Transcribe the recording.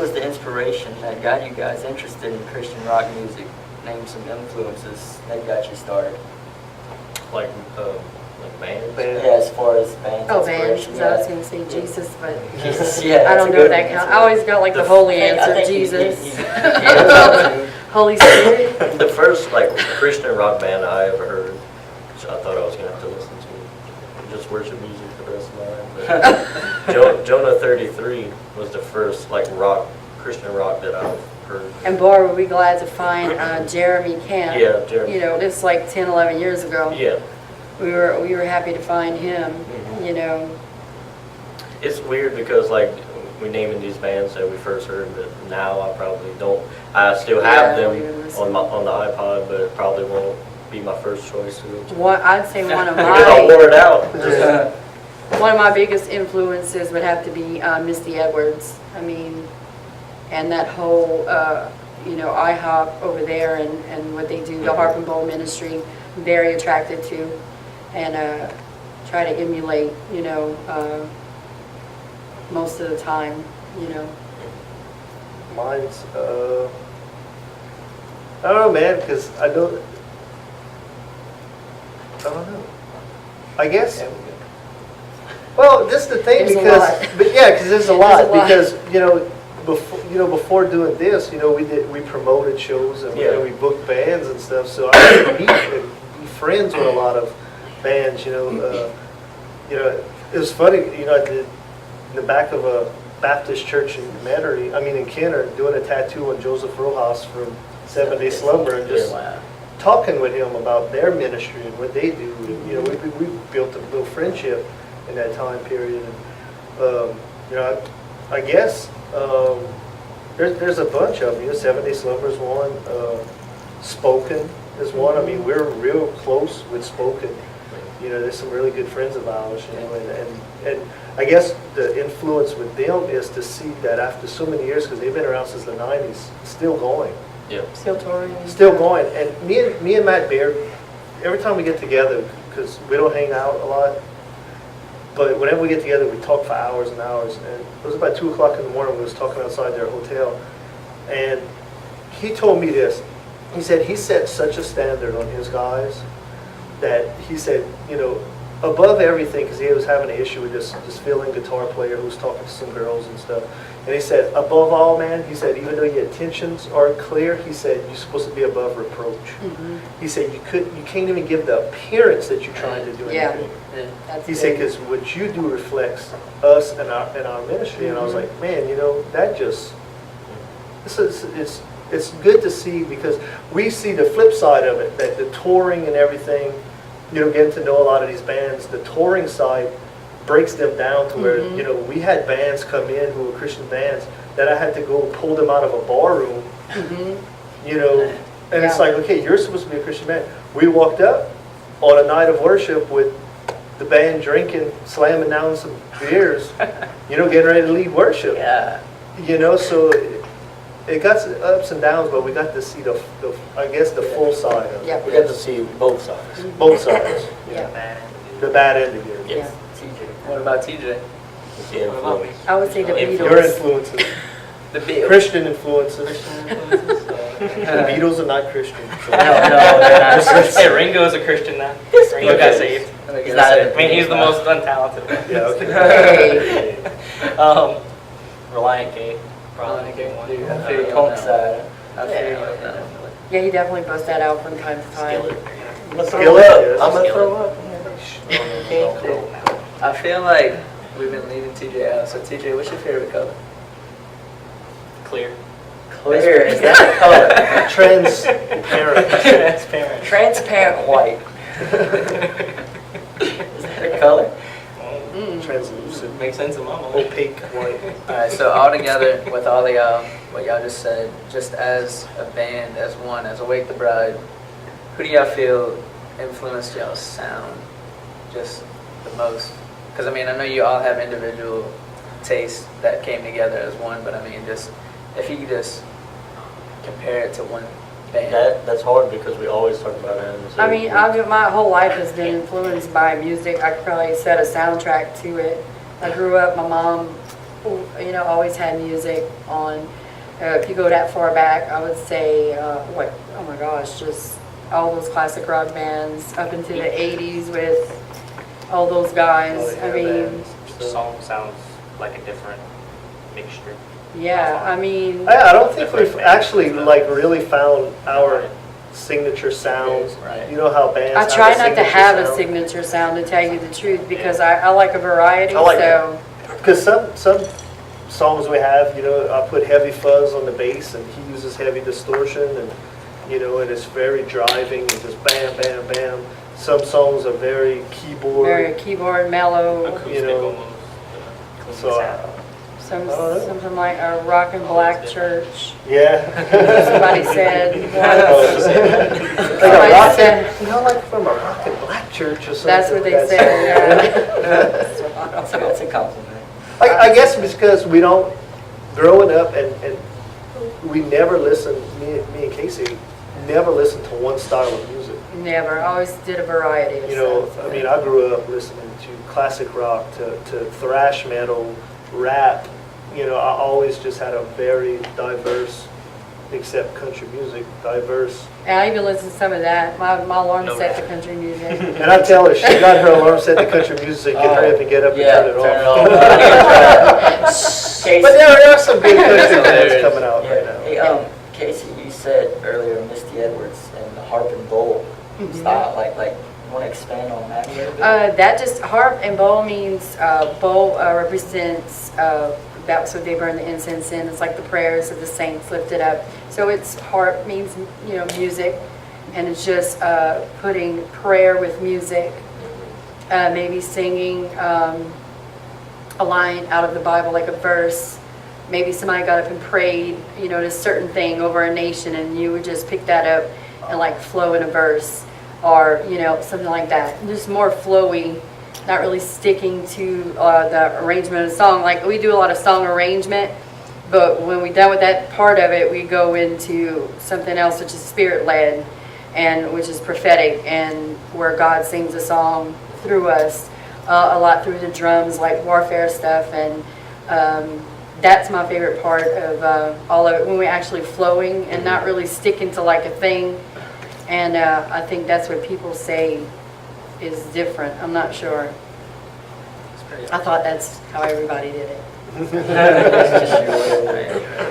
was the inspiration that got you guys interested in Christian rock music? Name some influences that got you started. Like bands? Yeah, as far as bands. Oh, bands. inspiration, I was going to say Jesus, but Jesus, yeah. I don't know that count. I always got like the holy I answer, think Jesus. you- Holy Spirit. The first like Christian rock band I ever heard, which I thought I was gonna have to listen to, just worship music for the rest of my life. But Jonah 33 was the first like Christian rock that I've heard. And boy, were we glad to find Jeremy Camp. Yeah, Jeremy. You know, this like 10, 11 years ago. Yeah. We were happy to find him, you know. It's weird because like we're naming these bands that we first heard, but now I probably don't. I still have Yeah, I don't even them listen. on the iPod, but it probably won't be my first choice to go to. I'd say one of Because I wore it out. one of my biggest influences would have to be Misty Edwards. I mean, and that whole you know, IHOP over there and what they do, the Harp and Bowl ministry, very attracted to, and try to emulate, you know, most of the time, you know. Mine's, I don't know, man, because I don't know. I guess, well, this is the thing, There's a because, lot. but yeah, because there's a lot, There's a lot. because, before doing this, we promoted shows and Yeah. we booked bands and stuff, so I would meet and be friends with a lot of bands, it was funny, I did in the back of a Baptist church in Metairie, in Kenner, doing a tattoo on Joseph Rojas from 7 Day Slumber, and just talking with him about their ministry and what they do. And, we built a little friendship in that time period. And, I guess there's a bunch of them. 7 Day Slumber is one. Spoken is one. We're real close with Spoken. There's some really good friends of ours, and I guess the influence with them is to see that after so many years, because they've been around since the 90s, still going. Yeah. Still touring. Still going. And me and Matt Baird, every time we get together, because we don't hang out a lot, but whenever we get together, we talk for hours and hours. And it was about 2 o'clock in the morning, we was talking outside their hotel, and he told me this. He said he set such a standard on his guys that he said, above everything, because he was having an issue with this fill-in guitar player who was talking to some girls and stuff. And he said, above all, man, he said, even though your intentions are clear, he said, you're supposed to be above reproach. Mm-hmm. He said, you can't even give the appearance that you're trying to do anything. That's He good. said, because what you do reflects us and our ministry. And I was like, man, that just, it's good to see, because we see the flip side of it, that the touring and everything, getting to know a lot of these bands, the touring side breaks them down to where, we had bands come in who were Christian bands that I had to go pull them out of a bar room, and it's like, okay, you're supposed to be a Christian band. We walked up on a night of worship with the band drinking, slamming down some beers, getting ready to lead worship. Yeah. So it got some ups and downs, but we got to see the full side of it. Yep. We got to see both sides. Both sides. Yeah. The bad and the good. Yeah. TJ. What about TJ? The influence. I would say the Influence. Your Beatles. influences. The Beatles. Christian influences. The Beatles are not Christian. So. No, they're not. Hey, Ringo is a Christian now. Ringo got saved. He's not in the He's the most untalented. Yeah, okay. Hey. Reliant K. Probably I feel one. you on that side. I feel you on that. Yeah, he definitely busts that out from time to time. Let's Skillet, throw up. yes. I'm gonna throw up. I feel like we've been leaving TJ out. So TJ, what's your favorite color? Clear. Clear. Is that a color? Transparent. Transparent. Transparent white. Is that a color? Translucent. Makes sense in my mind. Opaque white. All right. So all together, with all the what y'all just said, just as a band, as one, as Awake the Bride, who do y'all feel influenced y'all's sound just the most? Because I know you all have individual tastes that came together as one, but just if you could just compare it to one band. That's hard because we always talk about it. My whole life has been influenced by music. I could probably set a soundtrack to it. I grew up, my mom you know, always had music on. If you go that far back, I would say, what, oh my gosh, just all those classic rock bands up into the 80s with all those guys. Oh, yeah, I mean, man. The song sounds like a different mixture. yeah, I mean, I don't think we've actually like really found our signature sound. Right. You know how bands I have try a not to signature have a sound? signature sound, to tell you the truth, because I like a variety, I like so. Because some songs we have, you know, I put heavy fuzz on the bass and he uses heavy distortion and, you know, and it's very driving and just bam, bam, bam. Some songs are very keyboard. Very keyboard, mellow, Acoustic You know, almost. Clean So, sound. something like a rock and black church. yeah. Somebody said, Like a Somebody rock said- and, you know, like from a rock and black church or something. that's what they said, yeah. That's a compliment. I guess because we don't, growing up and we never listened, me and Casey never listened to one style of music. Never, always did a variety of You know, stuff. I mean, I grew up listening to classic rock, to thrash metal, rap. You know, I always just had a very diverse, except country music, diverse. And I even listened to some of that. My alarm No set to rap. country music. And I tell her, she got her alarm set to country music, and hurry up and get up and Yeah, turn it turn it off. off. Casey, But there are some good country bands Hilarious. coming out right yeah, now. hey, Casey, you said earlier Misty Edwards and the harp and bowl style. Like, you want to expand on that a little bit? That just, harp and bowl means, bowl represents, that's what they burn the incense in. It's like the prayers of the saints lifted up. So it's harp means, you know, music, and it's just putting prayer with music, maybe singing a line out of the Bible, like a verse. Maybe somebody got up and prayed, you know, this certain thing over a nation, and you would just pick that up and like flow in a verse, or, you know, something like that. Just more flowy, not really sticking to the arrangement of the song. Like, we do a lot of song arrangement, but when we're done with that part of it, we go into something else, which is spirit-led, and which is prophetic, and where God sings a song through us, a lot through the drums, like warfare stuff, and that's my favorite part of all of it, when we're actually flowing and not really sticking to like a thing. And I think that's what people say is different. I'm not sure. I thought that's how everybody did it. That's just your way of